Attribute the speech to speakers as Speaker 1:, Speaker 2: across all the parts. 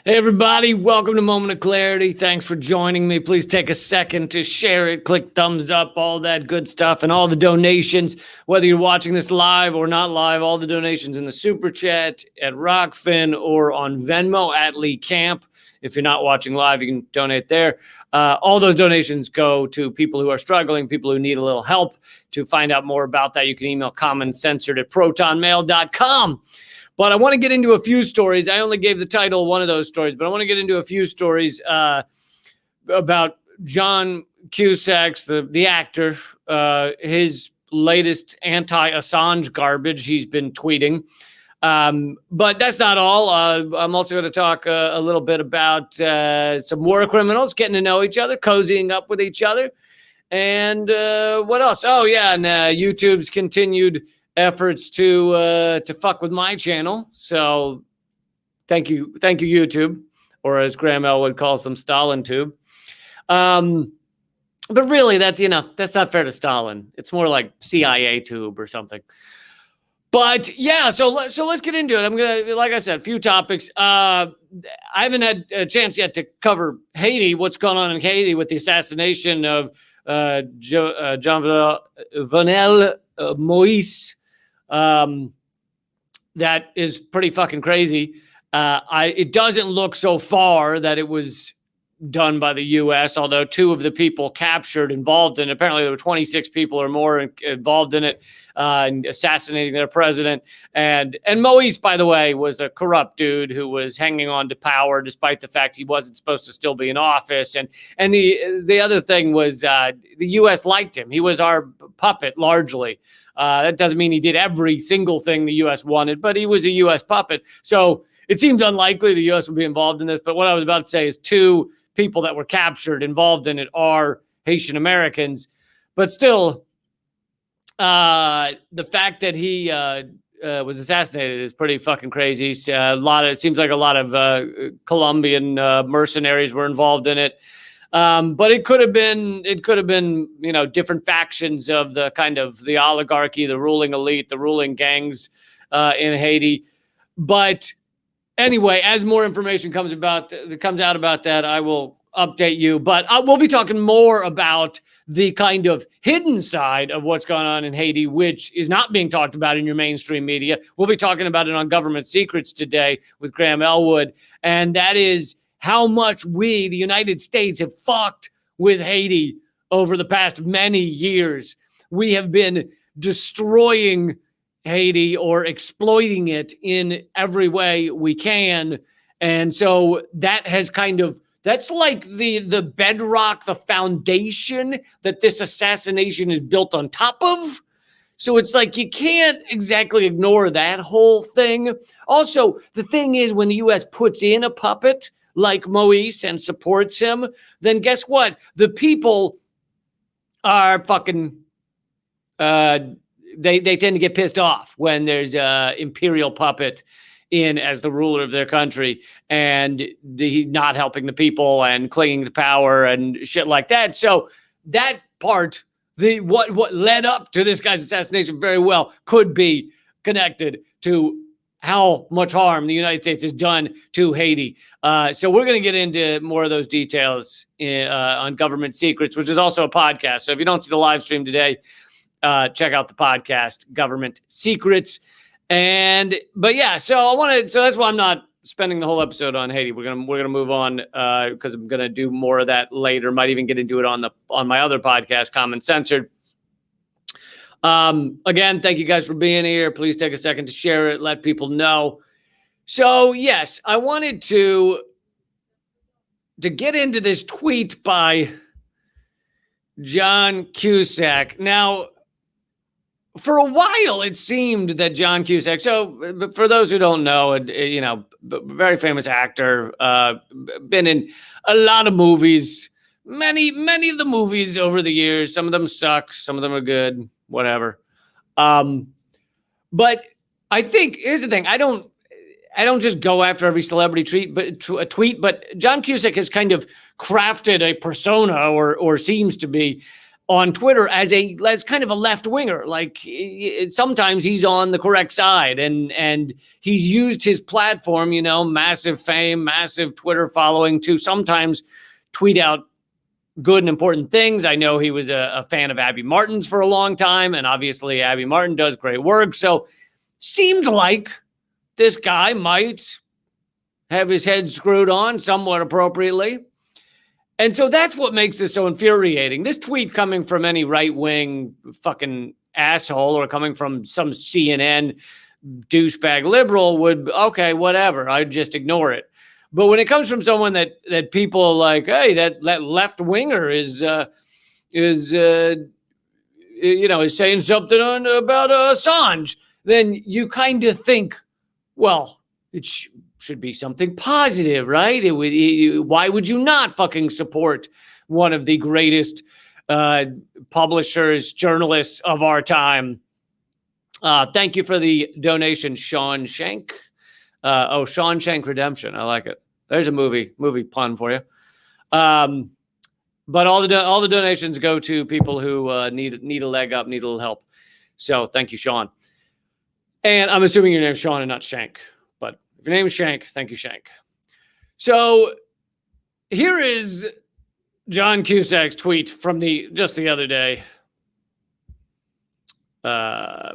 Speaker 1: Hey, everybody. Welcome to Moment of Clarity. Thanks for joining me. Please take a second to share it, click thumbs up, all that good stuff, and all the donations, whether you're watching this live or not live, all the donations in the Super Chat, at Rockfin, or on Venmo at Lee Camp. If you're not watching live, you can donate there. All those donations go to people who are struggling, people who need a little help. To find out more about that, you can email commoncensored@protonmail.com. But I want to get into a few stories. I only gave the title one of those stories, but I want to get into a few stories about John Cusack, the actor, his latest anti-Assange garbage he's been tweeting. But that's not all. I'm also going to talk a little bit about some war criminals getting to know each other, cozying up with each other. And what else? Oh, yeah, and YouTube's continued efforts to fuck with my channel. So thank you, YouTube, or as Graham Elwood calls them, Stalin Tube. But really, that's not fair to Stalin. It's more like CIA Tube or something. But yeah, so let's get into it. I'm gonna, like I said, a few topics. I haven't had a chance yet to cover Haiti. What's going on in Haiti with the assassination of Jovenel Moïse? That is pretty fucking crazy. It doesn't look so far that it was done by the U.S., although two of the people captured involved in it. Apparently there were 26 people or more involved in it, in assassinating their president. And Moise, by the way, was a corrupt dude who was hanging on to power despite the fact he wasn't supposed to still be in office. And the other thing was the U.S. liked him. He was our puppet largely. That doesn't mean he did every single thing the U.S. wanted, but he was a U.S. puppet. So it seems unlikely the U.S. would be involved in this. But what I was about to say is two people that were captured involved in it are Haitian Americans. But still, the fact that he was assassinated is pretty fucking crazy. It seems like a lot of Colombian mercenaries were involved in it. But it could have been, different factions of the kind of the oligarchy, the ruling elite, the ruling gangs in Haiti. But anyway, as more information comes out about that, I will update you. But we'll be talking more about the kind of hidden side of what's going on in Haiti, which is not being talked about in your mainstream media. We'll be talking about it on Government Secrets today with Graham Elwood, and that is how much we, the United States, have fucked with Haiti over the past many years. We have been destroying Haiti or exploiting it in every way we can. And so that has that's like the bedrock, the foundation that this assassination is built on top of. So it's like you can't exactly ignore that whole thing. Also, the thing is, when the U.S. puts in a puppet like Moise and supports him, then guess what? The people are fucking, they tend to get pissed off when there's an imperial puppet in as the ruler of their country, and he's not helping the people and clinging to power and shit like that. So that part, what led up to this guy's assassination very well could be connected to how much harm the United States has done to Haiti. So we're going to get into more of those details on Government Secrets, which is also a podcast. So if you don't see the live stream today, check out the podcast, Government Secrets. But yeah, so that's why I'm not spending the whole episode on Haiti. We're gonna move on because I'm gonna do more of that later. Might even get into it on my other podcast, Common Censored. Again, thank you guys for being here. Please take a second to share it, let people know. So yes, I wanted to get into this tweet by John Cusack. Now, for a while, it seemed that John Cusack, so for those who don't know, very famous actor, been in a lot of movies, many of the movies over the years. Some of them suck, some of them are good, whatever. But I think, here's the thing, I don't just go after every celebrity tweet, but John Cusack has kind of crafted a persona or seems to be on Twitter as kind of a left winger. Like sometimes he's on the correct side, and he's used his platform, massive fame, massive Twitter following, to sometimes tweet out good and important things. I know he was a fan of Abby Martin's for a long time, and obviously Abby Martin does great work. So seemed like this guy might have his head screwed on somewhat appropriately. And so that's what makes this so infuriating. This tweet coming from any right-wing fucking asshole or coming from some CNN douchebag liberal would, okay, whatever, I'd just ignore it. But when it comes from someone that people like, hey, that left winger is saying something about Assange, then you kind of think, well, it should be something positive, right? Why would you not fucking support one of the greatest publishers, journalists of our time? Thank you for the donation, Sean Shank. Sean Shank Redemption. I like it. There's a movie pun for you. But all the donations go to people who need a leg up, need a little help. So thank you, Sean. And I'm assuming your name's Sean and not Shank. But if your name is Shank, thank you, Shank. So here is John Cusack's tweet from just the other day. Yeah.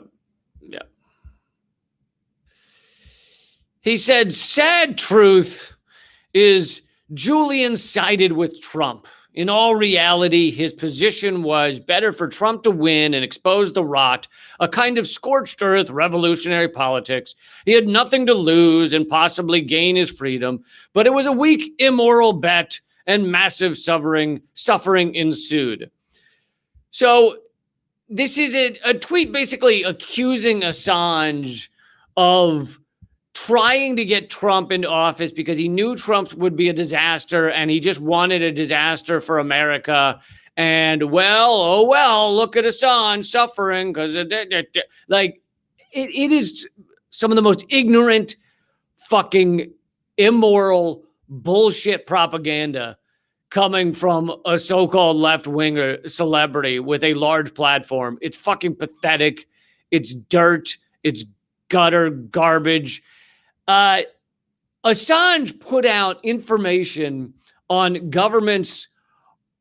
Speaker 1: He said, sad truth is Julian sided with Trump. In all reality, his position was better for Trump to win and expose the rot, a kind of scorched earth revolutionary politics. He had nothing to lose and possibly gain his freedom, but it was a weak, immoral bet and massive suffering ensued. So this is a tweet basically accusing Assange of trying to get Trump into office because he knew Trump would be a disaster and he just wanted a disaster for America. And look at Assange suffering because it is some of the most ignorant, fucking immoral bullshit propaganda coming from a so-called left-winger celebrity with a large platform. It's fucking pathetic. It's dirt. It's gutter garbage. Assange put out information on governments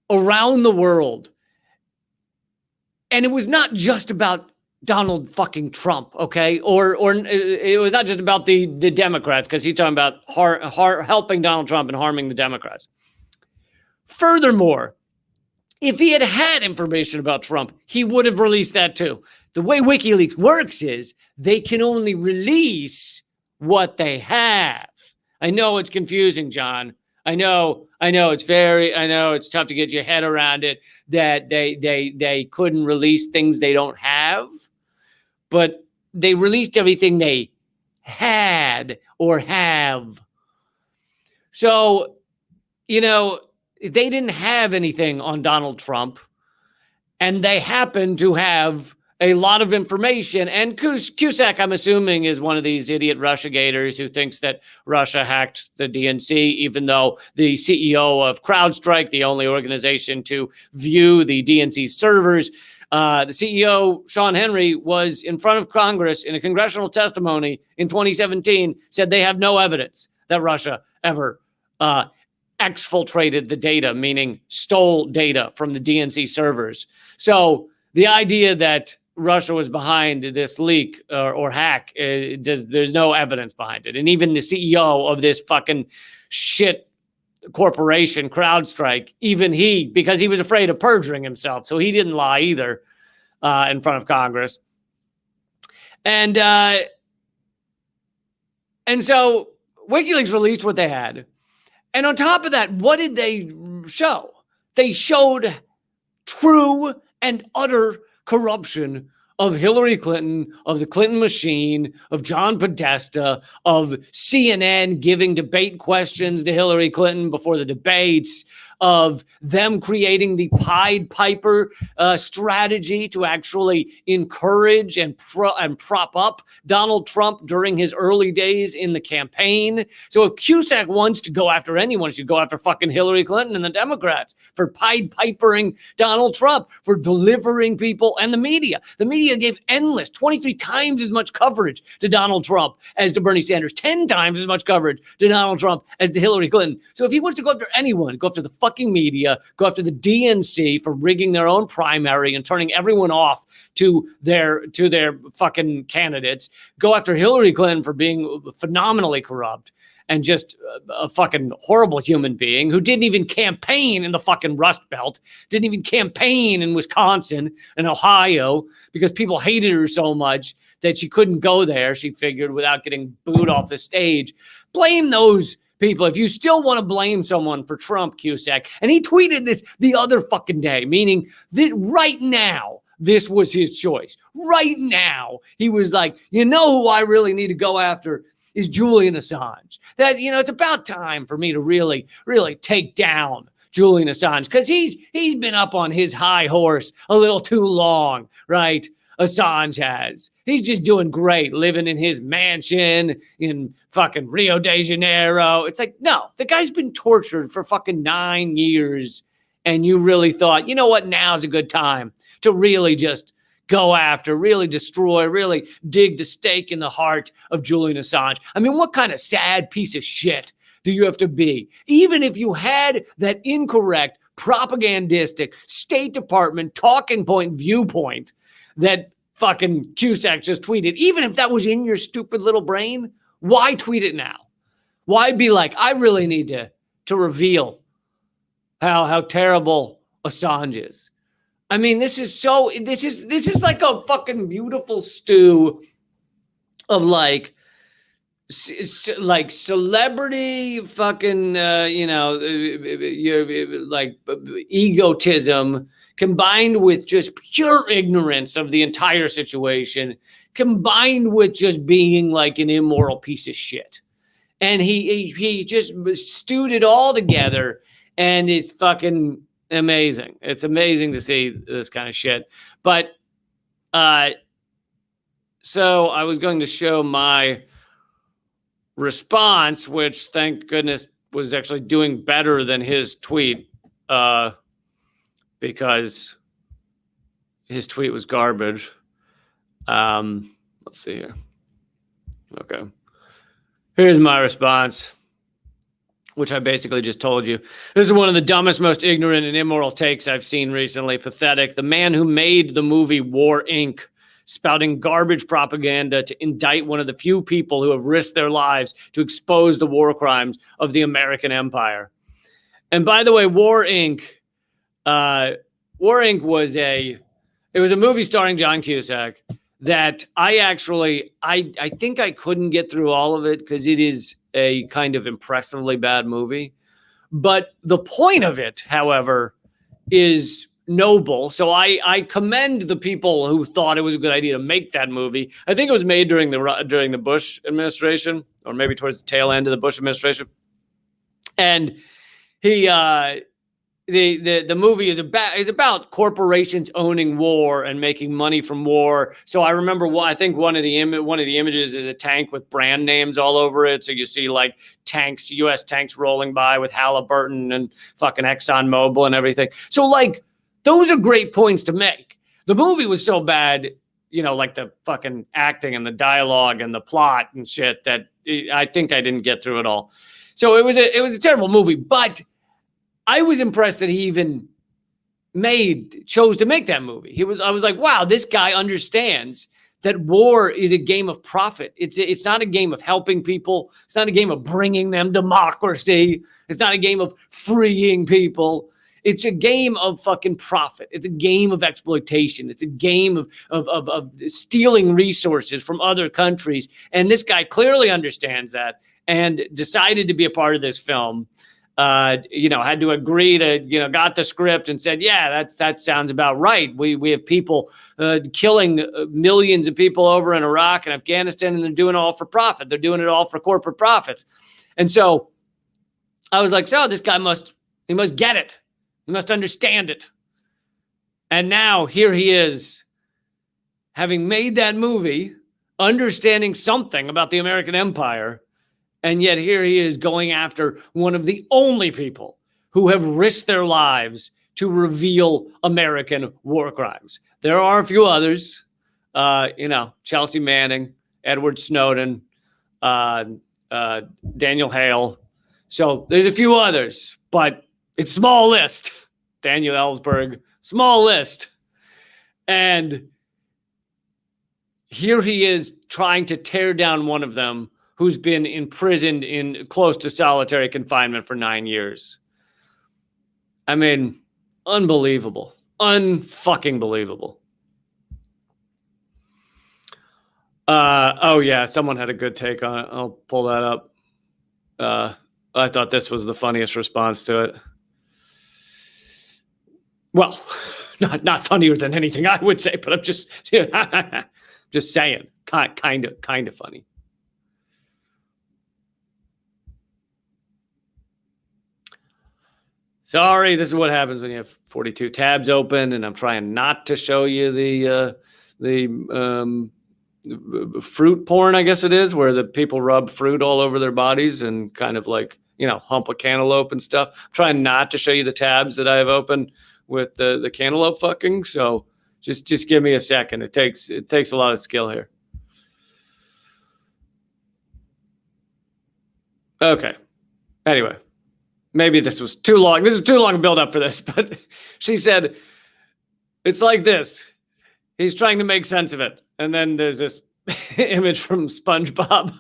Speaker 1: around the world. And it was not just about Donald fucking Trump, okay? Or it was not just about the Democrats, because he's talking about helping Donald Trump and harming the Democrats. Furthermore, if he had information about Trump, he would have released that too. The way WikiLeaks works is they can only release what they have. I know it's confusing, John. I know it's tough to get your head around it that they couldn't release things they don't have, but they released everything they had or have. So, they didn't have anything on Donald Trump, and they happen to have a lot of information. And Cusack, I'm assuming, is one of these idiot Russiagators who thinks that Russia hacked the DNC, even though the CEO of CrowdStrike, the only organization to view the DNC servers, the CEO, Sean Henry, was in front of Congress in a congressional testimony in 2017, said they have no evidence that Russia ever exfiltrated the data, meaning stole data from the DNC servers. So the idea that Russia was behind this leak or hack, there's no evidence behind it. And even the CEO of this fucking shit corporation, CrowdStrike, even he, because he was afraid of perjuring himself, so he didn't lie either in front of Congress. And so WikiLeaks released what they had. And on top of that, what did they show? They showed true and utter corruption of Hillary Clinton, of the Clinton machine, of John Podesta, of CNN giving debate questions to Hillary Clinton before the debates, of them creating the Pied Piper strategy to actually encourage and prop up Donald Trump during his early days in the campaign. So if Cusack wants to go after anyone, he should go after fucking Hillary Clinton and the Democrats for Pied Pipering Donald Trump, for delivering people, and the media. The media gave endless 23 times as much coverage to Donald Trump as to Bernie Sanders, 10 times as much coverage to Donald Trump as to Hillary Clinton. So if he wants to go after anyone, go after the fucking media, go after the DNC for rigging their own primary and turning everyone off to their fucking candidates, go after Hillary Clinton for being phenomenally corrupt and just a fucking horrible human being who didn't even campaign in the fucking Rust Belt, didn't even campaign in Wisconsin and Ohio because people hated her so much that she couldn't go there, she figured, without getting booed off the stage. Blame those people. If you still want to blame someone for Trump, Cusack, and he tweeted this the other fucking day, meaning that right now, this was his choice. Right now, he was like, you know who I really need to go after is Julian Assange. That, it's about time for me to really, really take down Julian Assange because he's been up on his high horse a little too long, right? Assange has. He's just doing great, living in his mansion in fucking Rio de Janeiro. It's like, no, the guy's been tortured for fucking 9 years. And you really thought, you know what, now's a good time to really just go after, really destroy, really dig the stake in the heart of Julian Assange. I mean, what kind of sad piece of shit do you have to be? Even if you had that incorrect, propagandistic, State Department talking point viewpoint that fucking Cusack just tweeted, even if that was in your stupid little brain, why tweet it now? Why be like, I really need to reveal how terrible Assange is? I mean, this is like a fucking beautiful stew of like celebrity fucking, like egotism combined with just pure ignorance of the entire situation, combined with just being like an immoral piece of shit. And he just stewed it all together, and it's fucking amazing. It's amazing to see this kind of shit. But so I was going to show my response, which thank goodness was actually doing better than his tweet, because his tweet was garbage. Let's see here. Okay. Here's my response, which I basically just told you. This is one of the dumbest, most ignorant and immoral takes I've seen recently. Pathetic. The man who made the movie War, Inc., spouting garbage propaganda to indict one of the few people who have risked their lives to expose the war crimes of the American empire. And by the way, War, Inc., was a movie starring John Cusack that I think I couldn't get through all of it because it is a kind of impressively bad movie. But the point of it, however, is noble. So I commend the people who thought it was a good idea to make that movie. I think it was made during the Bush administration, or maybe towards the tail end of the Bush administration. And the movie is about corporations owning war and making money from war. So I remember I think one of the images is a tank with brand names all over it. So you see like tanks, U.S. tanks rolling by with Halliburton and fucking ExxonMobil and everything. So like those are great points to make. The movie was so bad, like the fucking acting and the dialogue and the plot and shit, that I think I didn't get through it all. So it was a terrible movie, but I was impressed that he even chose to make that movie. I was like, wow, this guy understands that war is a game of profit. It's not a game of helping people. It's not a game of bringing them democracy. It's not a game of freeing people. It's a game of fucking profit. It's a game of exploitation. It's a game of stealing resources from other countries. And this guy clearly understands that and decided to be a part of this film. Had to agree to, got the script and said, yeah, that sounds about right. We have people killing millions of people over in Iraq and Afghanistan, and they're doing it all for profit. They're doing it all for corporate profits. And so I was like, so this guy must He must get it. He must understand it. And now here he is, having made that movie, understanding something about the American empire, and yet here he is going after one of the only people who have risked their lives to reveal American war crimes. There are a few others, Chelsea Manning, Edward Snowden, Daniel Hale. So there's a few others, but it's a small list. Daniel Ellsberg, small list. And here he is trying to tear down one of them who's been imprisoned in close to solitary confinement for 9 years. I mean, unbelievable. Unfucking believable. Oh yeah, someone had a good take on it. I'll pull that up. I thought this was the funniest response to it. Well, not funnier than anything I would say, but I'm just just saying, kind of funny. Sorry, this is what happens when you have 42 tabs open, and I'm trying not to show you the fruit porn, I guess it is, where the people rub fruit all over their bodies and kind of like, hump a cantaloupe and stuff. I'm trying not to show you the tabs that I have open with the cantaloupe fucking. So just give me a second. It takes a lot of skill here. Okay. Anyway, maybe this was too long. This is too long a build up for this, but she said, it's like this. He's trying to make sense of it. And then there's this image from SpongeBob.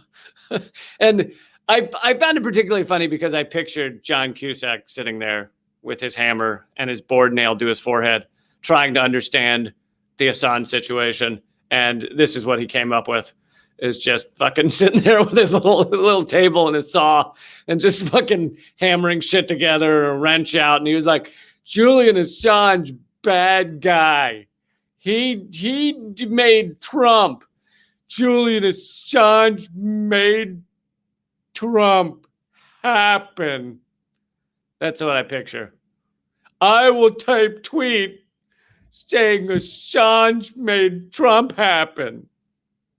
Speaker 1: And I found it particularly funny because I pictured John Cusack sitting there with his hammer and his board nailed to his forehead, trying to understand the Assange situation. And this is what he came up with, is just fucking sitting there with his little table and his saw and just fucking hammering shit together, a wrench out. And he was like, Julian Assange, bad guy. He made Trump. Julian Assange made Trump happen. That's what I picture. I will type tweet saying Assange made Trump happen.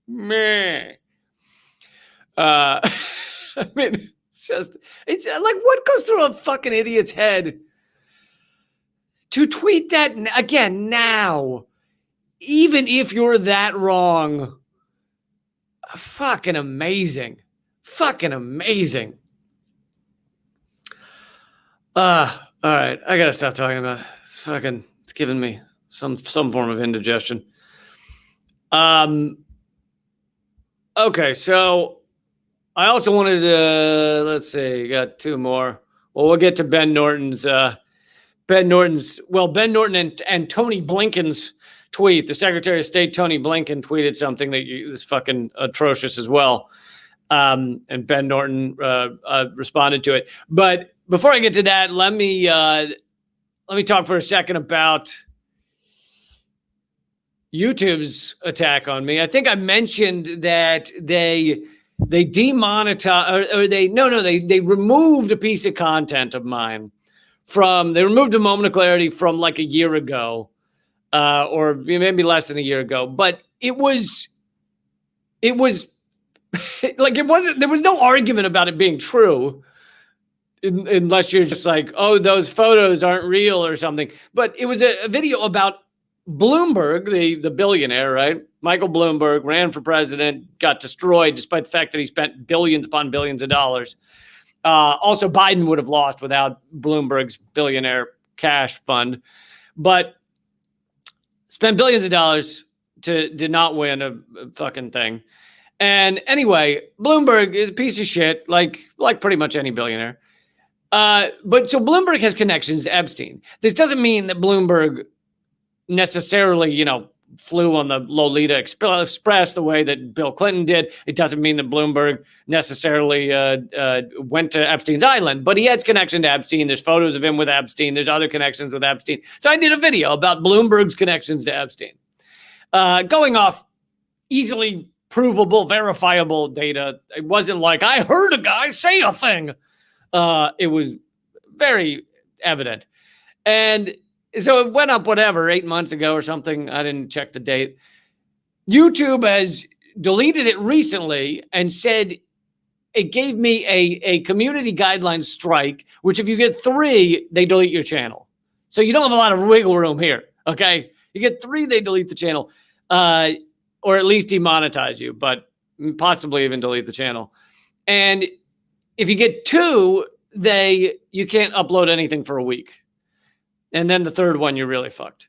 Speaker 1: Meh. I mean, it's like, what goes through a fucking idiot's head to tweet that again now? Even if you're that wrong, fucking amazing. Fucking amazing. All right. I gotta stop talking about it. It's giving me some form of indigestion. Okay, so I also wanted to, let's see, got two more. Well, we'll get to Ben Norton and Tony Blinken's tweet. The Secretary of State, Tony Blinken, tweeted something that is fucking atrocious as well. And Ben Norton responded to it. But before I get to that, let me talk for a second about YouTube's attack on me. I think I mentioned that they demonetized, or they removed a piece of content of mine they removed a moment of clarity from like a year ago, or maybe less than a year ago. But it was like, it wasn't, there was no argument about it being true, unless you're just like, oh, those photos aren't real or something. But it was a video about Bloomberg, the billionaire, right? Michael Bloomberg ran for president, got destroyed despite the fact that he spent billions upon billions of dollars. Also, Biden would have lost without Bloomberg's billionaire cash fund, but spent billions of dollars did not win a fucking thing. And anyway, Bloomberg is a piece of shit, like pretty much any billionaire. But so Bloomberg has connections to Epstein. This doesn't mean that Bloomberg necessarily, flew on the Lolita Express the way that Bill Clinton did. It doesn't mean that Bloomberg necessarily went to Epstein's island, but he has connection to Epstein. There's photos of him with Epstein. There's other connections with Epstein. So I did a video about Bloomberg's connections to Epstein, going off easily provable, verifiable data. It wasn't like I heard a guy say a thing. It was very, evident. And so it went up, whatever, 8 months ago or something. I didn't check the date. YouTube has deleted it recently and said it gave me a community guidelines strike, which if you get 3, they delete your channel. So you don't have a lot of wiggle room here, okay? You get 3, they delete the channel, or at least demonetize you, but possibly even delete the channel. And if you get 2, you can't upload anything for a week. And then the 3rd one, you're really fucked.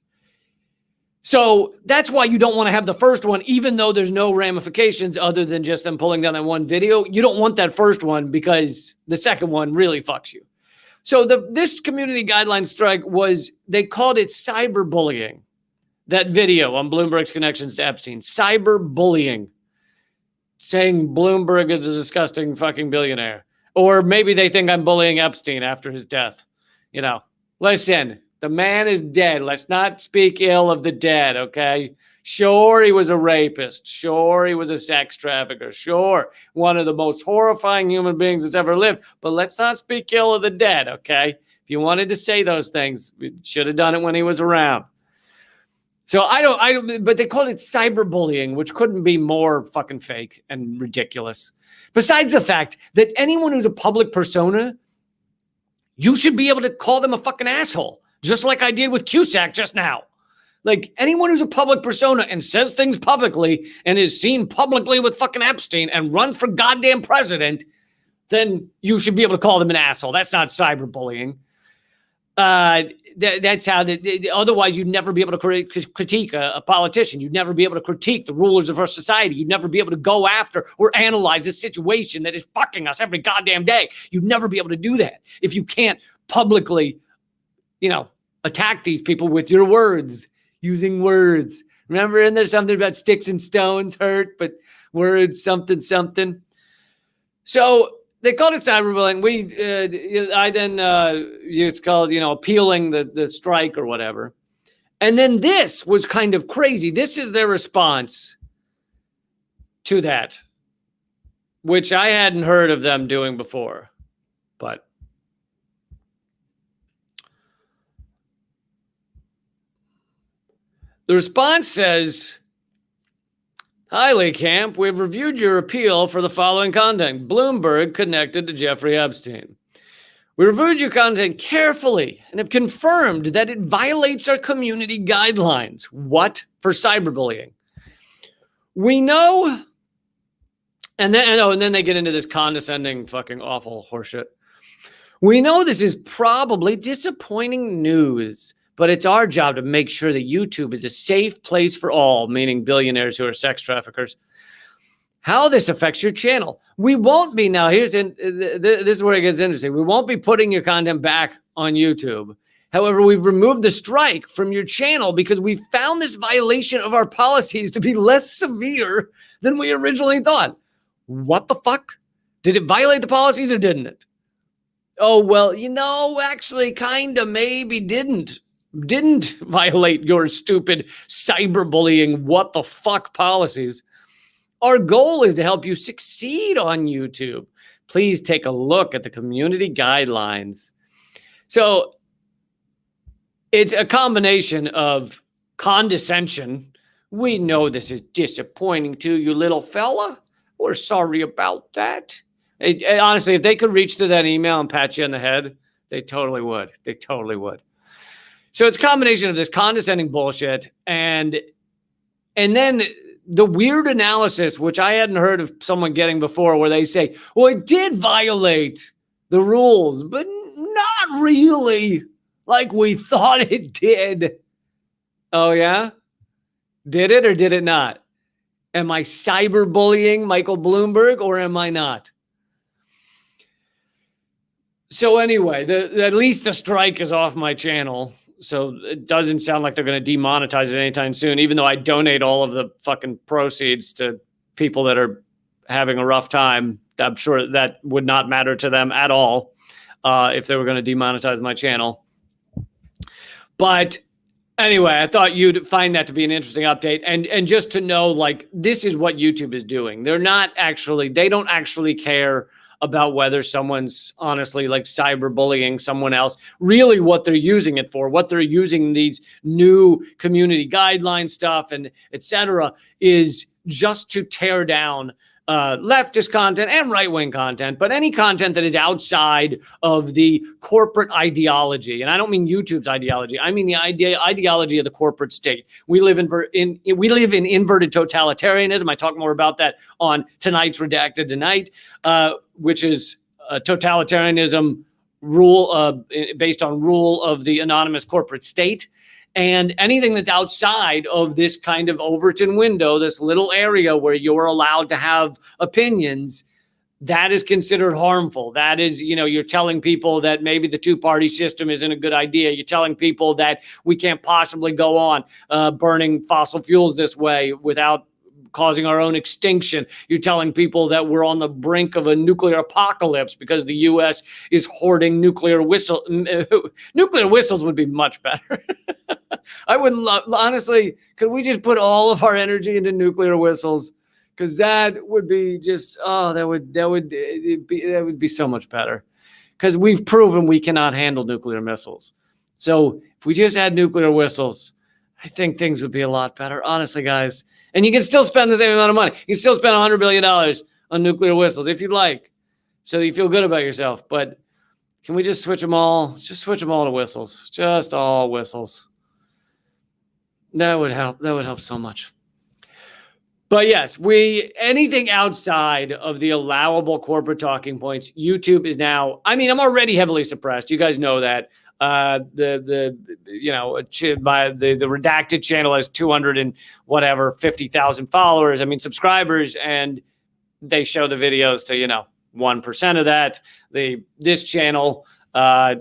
Speaker 1: So that's why you don't want to have the first one, even though there's no ramifications other than just them pulling down that one video. You don't want that first one because the second one really fucks you. So this community guideline strike they called it cyberbullying. That video on Bloomberg's connections to Epstein. Cyberbullying. Saying Bloomberg is a disgusting fucking billionaire. Or maybe they think I'm bullying Epstein after his death. You know, listen. The man is dead. Let's not speak ill of the dead, okay? Sure, he was a rapist. Sure, he was a sex trafficker. Sure, one of the most horrifying human beings that's ever lived. But let's not speak ill of the dead, okay? If you wanted to say those things, we should have done it when he was around. So but they called it cyberbullying, which couldn't be more fucking fake and ridiculous. Besides the fact that anyone who's a public persona, you should be able to call them a fucking asshole. Just like I did with Cusack just now. Like anyone who's a public persona and says things publicly and is seen publicly with fucking Epstein and runs for goddamn president, then you should be able to call them an asshole. That's not cyberbullying. That's how. Otherwise, you'd never be able to critique a politician. You'd never be able to critique the rulers of our society. You'd never be able to go after or analyze this situation that is fucking us every goddamn day. You'd never be able to do that if you can't publicly, attack these people with your words, using words. Remember, and there's something about sticks and stones hurt, but words, something. So they called it cyberbullying. It's called, appealing the strike or whatever. And then this was kind of crazy. This is their response to that, which I hadn't heard of them doing before, but the response says, "Hi, Lee Camp. We've reviewed your appeal for the following content. Bloomberg connected to Jeffrey Epstein. We reviewed your content carefully and have confirmed that it violates our community guidelines." What? For cyberbullying. We know, and then they get into this condescending, fucking awful horseshit. We know this is probably disappointing news, but it's our job to make sure that YouTube is a safe place for all, meaning billionaires who are sex traffickers. How this affects your channel. We won't be, now this is where it gets interesting. We won't be putting your content back on YouTube. However, we've removed the strike from your channel because we found this violation of our policies to be less severe than we originally thought. What the fuck? Did it violate the policies or didn't it? Oh, well, actually kind of maybe didn't violate your stupid cyberbullying what the fuck policies. Our goal is to help you succeed on YouTube. Please take a look at the community guidelines. So it's a combination of condescension. We know this is disappointing to you, little fella. We're sorry about that. Honestly, if they could reach through that email and pat you on the head, they totally would. They totally would. So it's a combination of this condescending bullshit and then the weird analysis, which I hadn't heard of someone getting before, where they say, well, it did violate the rules, but not really like we thought it did. Oh, yeah? Did it or did it not? Am I cyberbullying Michael Bloomberg or am I not? So anyway, at least the strike is off my channel. So it doesn't sound like they're going to demonetize it anytime soon, even though I donate all of the fucking proceeds to people that are having a rough time. I'm sure that would not matter to them at all if they were going to demonetize my channel. But anyway, I thought you'd find that to be an interesting update. And just to know, like, this is what YouTube is doing. They don't actually care about whether someone's honestly like cyberbullying someone else. Really what they're using it for, what they're using these new community guideline stuff and etc. is just to tear down leftist content and right-wing content, but any content that is outside of the corporate ideology. And I don't mean YouTube's ideology. I mean the ideology of the corporate state. We live in inverted totalitarianism. I talk more about that on tonight's Redacted Tonight, which is totalitarianism rule based on rule of the anonymous corporate state. And anything that's outside of this kind of Overton window, this little area where you're allowed to have opinions, that is considered harmful. That is, you're telling people that maybe the two-party system isn't a good idea. You're telling people that we can't possibly go on burning fossil fuels this way without causing our own extinction. You're telling people that we're on the brink of a nuclear apocalypse because the U.S. is hoarding nuclear whistles. Nuclear whistles would be much better. I would honestly, could we just put all of our energy into nuclear whistles? Because that would be just, that would be so much better. Because we've proven we cannot handle nuclear missiles. So if we just had nuclear whistles, I think things would be a lot better. Honestly, guys. And you can still spend the same amount of money. You can still spend $100 billion on nuclear whistles if you'd like, so that you feel good about yourself. But can we just switch them all? Just switch them all to whistles. Just all whistles. That would help. That would help so much. But yes, anything outside of the allowable corporate talking points, YouTube is now, I'm already heavily suppressed. You guys know that. The Redacted channel has 50,000 followers. Subscribers, and they show the videos to, 1% of that. This channel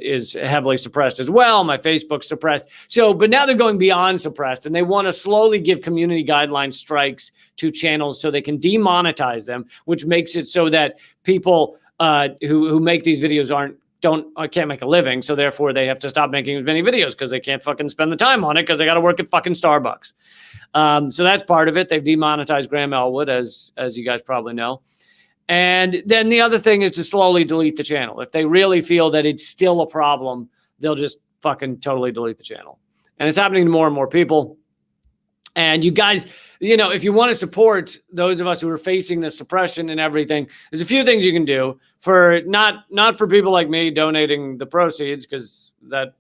Speaker 1: is heavily suppressed as well. My Facebook's suppressed. But now they're going beyond suppressed, and they want to slowly give community guideline strikes to channels so they can demonetize them, which makes it so that people who make these videos can't make a living. So therefore they have to stop making as many videos because they can't fucking spend the time on it because they got to work at fucking Starbucks. So that's part of it. They've demonetized Graham Elwood, as you guys probably know. And then the other thing is to slowly delete the channel. If they really feel that it's still a problem, they'll just fucking totally delete the channel. And it's happening to more and more people. And you guys, if you want to support those of us who are facing the suppression and everything, there's a few things you can do for not for people like me donating the proceeds, because that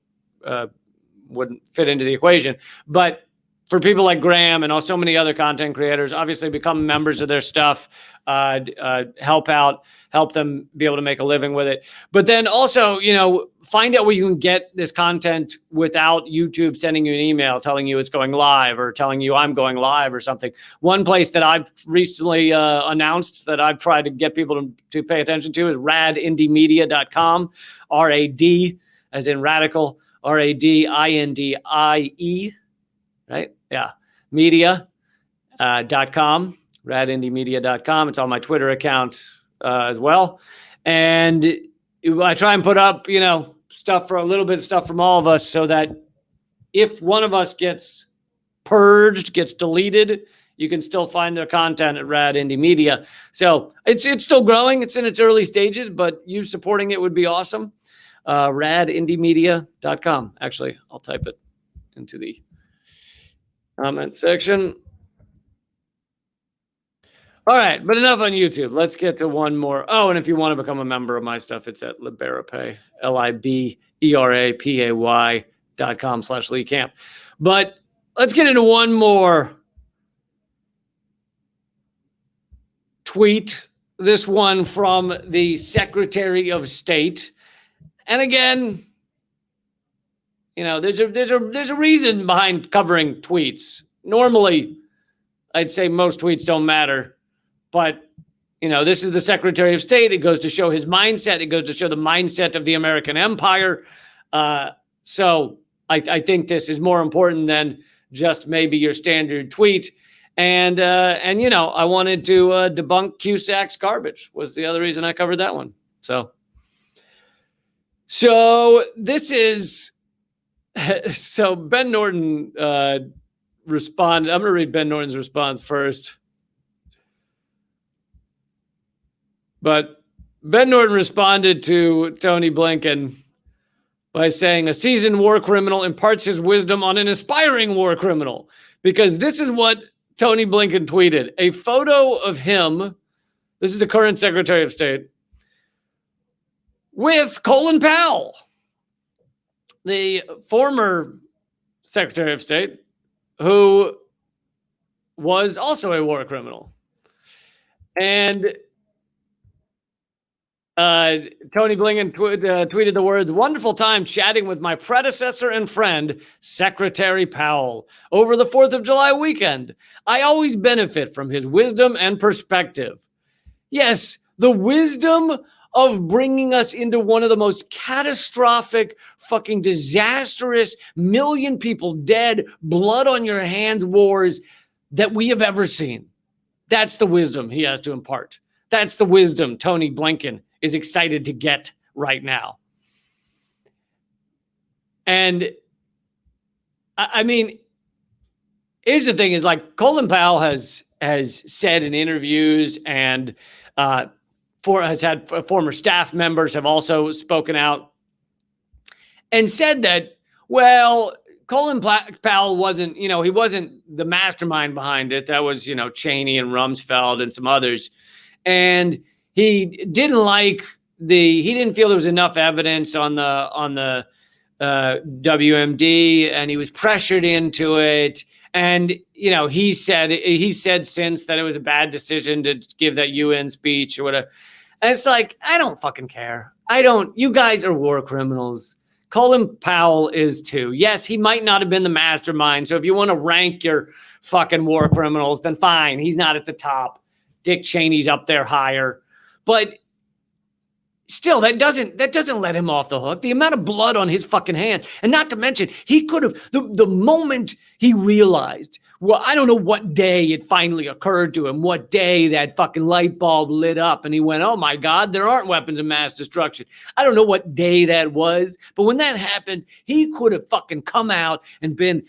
Speaker 1: wouldn't fit into the equation, but for people like Graham and so many other content creators, obviously become members of their stuff, help them be able to make a living with it. But then also, find out where you can get this content without YouTube sending you an email telling you it's going live or telling you I'm going live or something. One place that I've recently announced that I've tried to get people to pay attention to is radindiemedia.com, R-A-D as in radical, R-A-D-I-N-D-I-E. Right? Yeah. Media.com, radindiemedia.com. It's on my Twitter account as well. And I try and put up, stuff for a little bit of stuff from all of us so that if one of us gets purged, gets deleted, you can still find their content at Rad Indie Media. So it's still growing. It's in its early stages, but you supporting it would be awesome. Radindiemedia.com. Actually, I'll type it into the comment section. All right, but enough on YouTube. Let's get to one more. Oh, and if you want to become a member of my stuff, it's at Liberapay, LIBERAPAY.com/Lee Camp. But let's get into one more tweet. This one from the Secretary of State. And again, there's a reason behind covering tweets. Normally, I'd say most tweets don't matter, but this is the Secretary of State. It goes to show his mindset. It goes to show the mindset of the American empire. So I think this is more important than just maybe your standard tweet. And I wanted to debunk Cusack's garbage was the other reason I covered that one. So this is. So Ben Norton responded. I'm going to read Ben Norton's response first. But Ben Norton responded to Tony Blinken by saying a seasoned war criminal imparts his wisdom on an aspiring war criminal. Because this is what Tony Blinken tweeted. A photo of him, this is the current Secretary of State, with Colin Powell, the former Secretary of State, who was also a war criminal. And Tony Blinken tweeted the words, "Wonderful time chatting with my predecessor and friend, Secretary Powell, over the 4th of July weekend. I always benefit from his wisdom and perspective." Yes, the wisdom of bringing us into one of the most catastrophic, fucking disastrous, million people dead, blood on your hands wars that we have ever seen. That's the wisdom he has to impart. That's the wisdom Tony Blinken is excited to get right now. And I mean, here's the thing is like Colin Powell has said in interviews and has had former staff members have also spoken out and said that, well, Colin Powell wasn't, he wasn't the mastermind behind it. That was, Cheney and Rumsfeld and some others. And he didn't he didn't feel there was enough evidence on the WMD, and he was pressured into it. And, he said since that it was a bad decision to give that UN speech or whatever. And it's like, I don't fucking care. You guys are war criminals. Colin Powell is too. Yes, he might not have been the mastermind. So if you want to rank your fucking war criminals, then fine. He's not at the top. Dick Cheney's up there higher. But still, that doesn't let him off the hook. The amount of blood on his fucking hands. And not to mention, he could have, the moment he realized, well, I don't know what day it finally occurred to him, what day that fucking light bulb lit up and he went, oh my God, there aren't weapons of mass destruction. I don't know what day that was, but when that happened, he could have fucking come out and been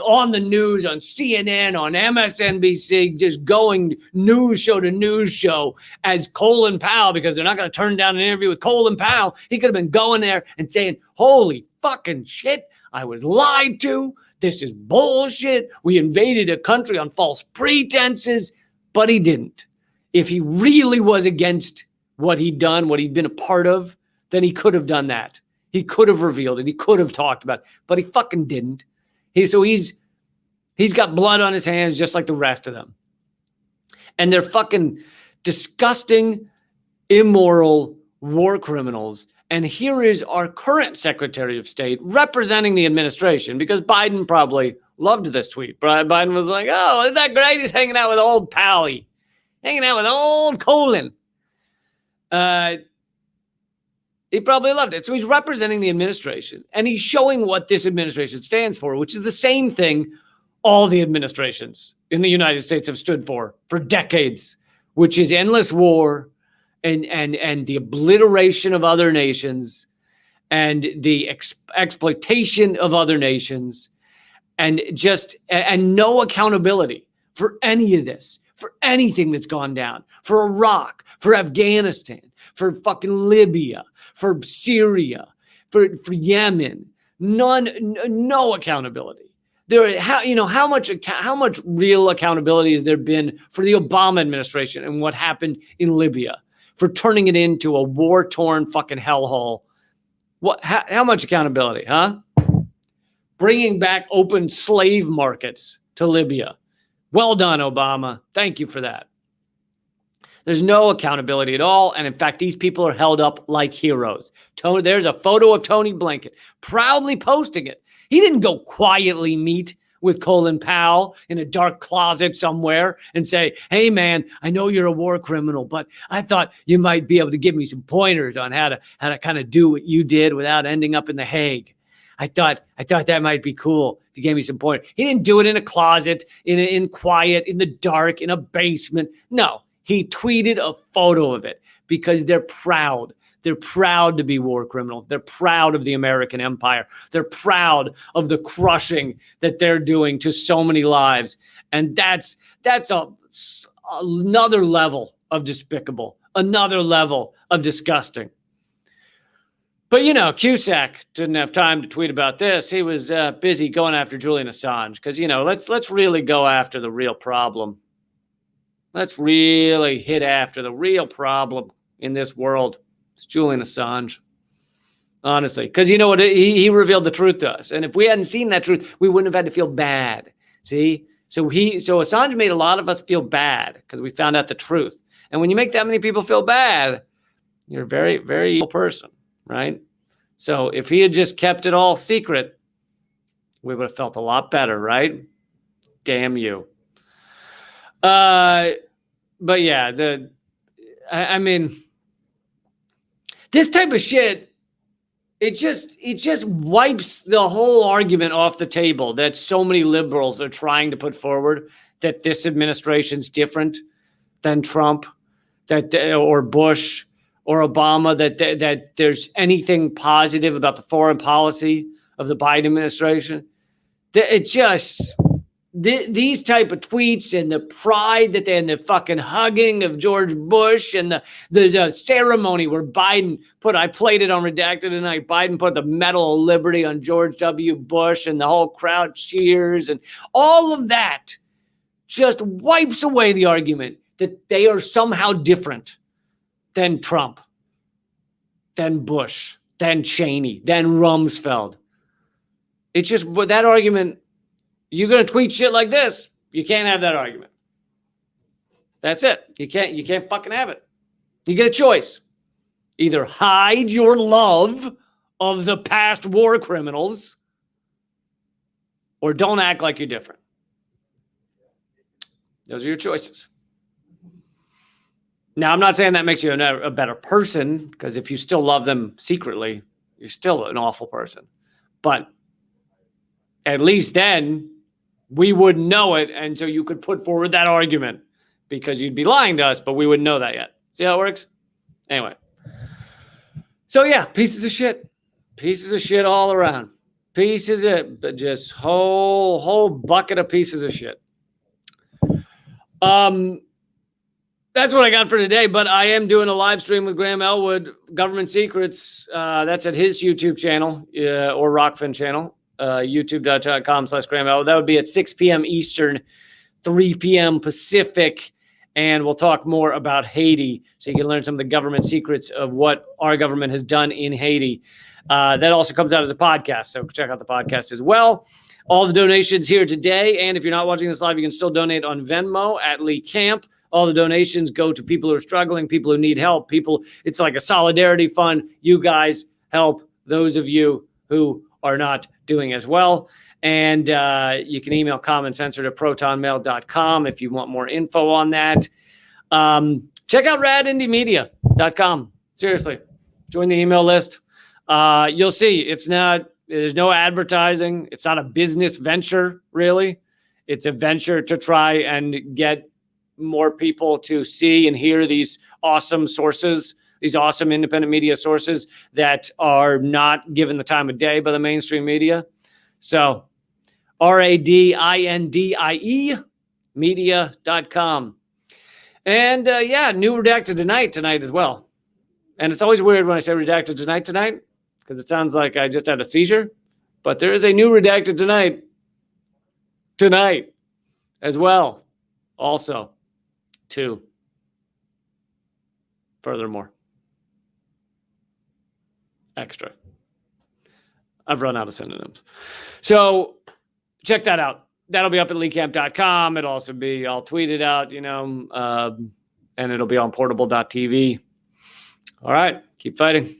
Speaker 1: on the news, on CNN, on MSNBC, just going news show to news show as Colin Powell, because they're not going to turn down an interview with Colin Powell. He could have been going there and saying, holy fucking shit, I was lied to. This is bullshit. We invaded a country on false pretenses, but he didn't. If he really was against what he'd done, what he'd been a part of, then he could have done that. He could have revealed it. He could have talked about it, but he fucking didn't. He's got blood on his hands just like the rest of them. And they're fucking disgusting, immoral war criminals. And here is our current Secretary of State representing the administration, because Biden probably loved this tweet. Biden was like, oh, isn't that great? He's hanging out with old Pally, hanging out with old Colin. He probably loved it. So he's representing the administration, and he's showing what this administration stands for, which is the same thing all the administrations in the United States have stood for decades, which is endless war and the obliteration of other nations and the exploitation of other nations and no accountability for any of this, for anything that's gone down, for Iraq, for Afghanistan, for fucking Libya, for Syria, for Yemen. No accountability. How much real accountability has there been for the Obama administration and what happened in Libya, for turning it into a war-torn fucking hellhole? How much accountability, huh? Bringing back open slave markets to Libya. Well done, Obama. Thank you for that. There's no accountability at all. And in fact, these people are held up like heroes. There's a photo of Tony Blinken proudly posting it. He didn't go quietly meet with Colin Powell in a dark closet somewhere and say, hey, man, I know you're a war criminal, but I thought you might be able to give me some pointers on how to kind of do what you did without ending up in The Hague. I thought that might be cool to give me some pointers. He didn't do it in a closet, in quiet, in the dark, in a basement. No. He tweeted a photo of it because they're proud. They're proud to be war criminals. They're proud of the American empire. They're proud of the crushing that they're doing to so many lives. And that's another level of despicable, another level of disgusting. But, you know, Cusack didn't have time to tweet about this. He was busy going after Julian Assange because, you know, let's really go after the real problem. Let's really hit after the real problem in this world. It's Julian Assange. Honestly, because you know what? He revealed the truth to us. And if we hadn't seen that truth, we wouldn't have had to feel bad. See? So Assange made a lot of us feel bad because we found out the truth. And when you make that many people feel bad, you're a very, very evil person. Right? So if he had just kept it all secret, we would have felt a lot better, right? Damn you. But yeah, I mean, this type of shit, it just wipes the whole argument off the table that so many liberals are trying to put forward, that this administration's different than Trump, or Bush, or Obama, that there's anything positive about the foreign policy of the Biden administration. It just, these type of tweets and the pride that and the fucking hugging of George Bush and the ceremony where Biden I played it on Redacted tonight, Biden put the Medal of Liberty on George W. Bush and the whole crowd cheers, and all of that just wipes away the argument that they are somehow different than Trump, than Bush, than Cheney, than Rumsfeld. It's just, but that argument, you're going to tweet shit like this, you can't have that argument. That's it. You can't fucking have it. You get a choice. Either hide your love of the past war criminals, or don't act like you're different. Those are your choices. Now, I'm not saying that makes you a better person, because if you still love them secretly, you're still an awful person. But at least then we wouldn't know it, and so you could put forward that argument, because you'd be lying to us, but we wouldn't know that yet. See how it works? Anyway. So yeah, pieces of shit. Pieces of shit all around. Pieces of just whole bucket of pieces of shit. That's what I got for today, but I am doing a live stream with Graham Elwood, Government Secrets. That's at his YouTube channel, or Rockfin channel, youtube.com/Graham Elwood. That would be at 6 p.m. Eastern, 3 p.m. Pacific, and we'll talk more about Haiti, so you can learn some of the government secrets of what our government has done in Haiti. That also comes out as a podcast, so check out the podcast as well. All the donations here today, and if you're not watching this live, you can still donate on Venmo at Lee Camp. All the donations go to people who are struggling, people who need help, it's like a solidarity fund. You guys help those of you who are not doing as well. And you can email commoncensored@protonmail.com if you want more info on that. Check out radindiemedia.com. Seriously, join the email list. You'll see there's no advertising. It's not a business venture, really. It's a venture to try and get more people to see and hear these awesome sources, these awesome independent media sources that are not given the time of day by the mainstream media. So RADINDIE media.com. And new Redacted tonight as well. And it's always weird when I say Redacted tonight, because it sounds like I just had a seizure. But there is a new Redacted tonight as well. Also, two. Furthermore. Extra. I've run out of synonyms. So check that out. That'll be up at leecamp.com. I'll tweet it out, and it'll be on portable.tv. All right. Keep fighting.